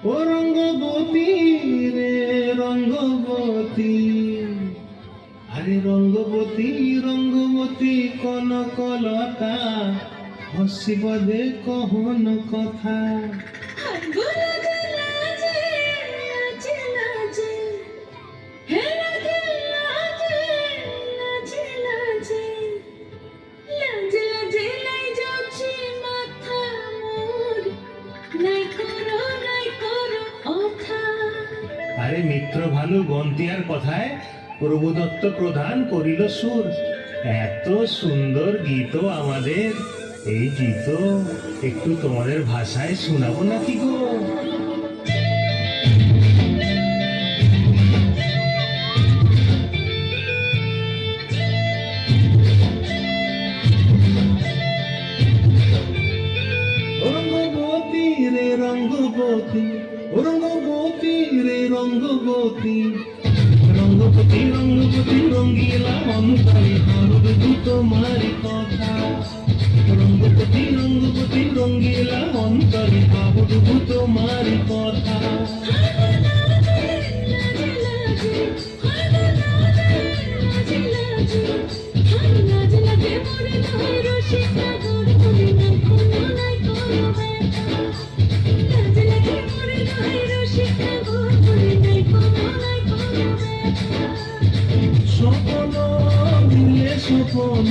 ও রঙ্গবতী রে রঙ্গবতী, আরে রঙ্গবতী রঙ্গবতী কনকলতা, হসিব দে কহন কথা। আরে মিত্র ভানু গন্তিয়ার কথায় প্রভুদত্ত প্রধান করিল সুর। এত সুন্দর গীত আমাদের, এই গীত একটু তোমাদের ভাষায় শোনাবো নাকি গো? রঙ্গবতী রে রঙ্গবতী, রঙ্গবতী রে রঙ্গবতী, রঙ্গবতী রঙ্গবতী রঙ্গিলা অন্তরে হারুদু তোমারি কথা। রঙ্গবতী রঙ্গবতী রঙ্গিলা অন্তরে হারুদু তোমারি কথা। স্বপ্ন মিলে স্বপ্ন,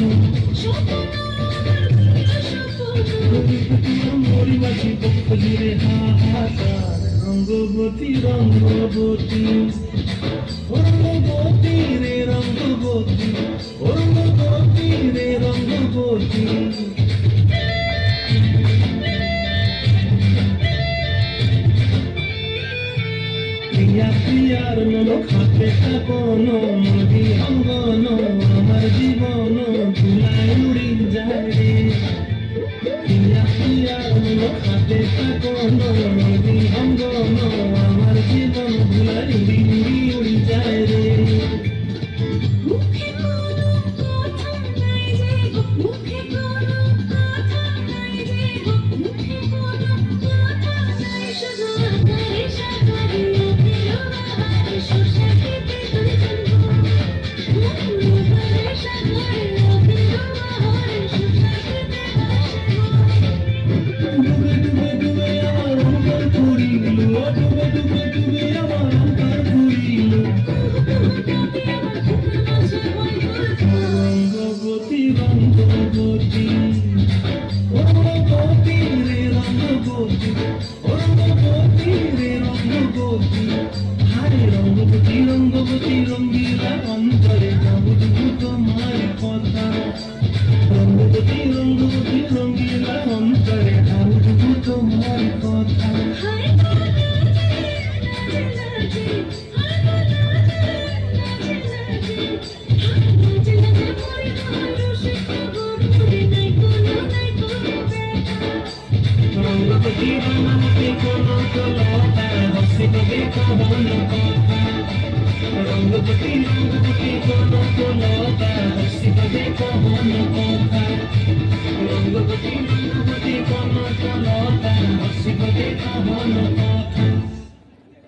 মরিবাসী পক্ষে হাহাকার। রঙ্গবতী রঙ্গবতী, রঙ্গবতী রে রঙ্গবতী, রঙ্গবতী রে রঙ্গবতী। প্রিয়ার মন খাতে থাকন, মরি অঙ্গন আমার জীবন ধুলায় উড়ি যায় রে। প্রিয়ার মন খাতে থাকন, মরি অঙ্গন আমার জীবন ধুলায় উড়ি উড়ি উড়ি যায় রে। রঙ্গবতী রঙ্গবতী, রঙ্গবতী রে রঙ্গবতী, রঙ্গবতী রে রঙ্গবতী। হায় রঙ্গবতী রঙ্গবতী রঙ্গিলা অন্তরে হাবুডু তোমার কথা। রঙ্গবতী রঙ্গবতী রঙ্গিলা অন্তরে হাবুডু তোমার কথা। রঙ্গবতী রঙ্গবতী কনকলতা, হসিব দে কহন কথা। রঙ্গবতী রঙ্গবতী কনকলতা, হসিব দে কহন কথা। রঙ্গবতী রঙ্গবতী কনকলতা, হসিব দে কহন কথা।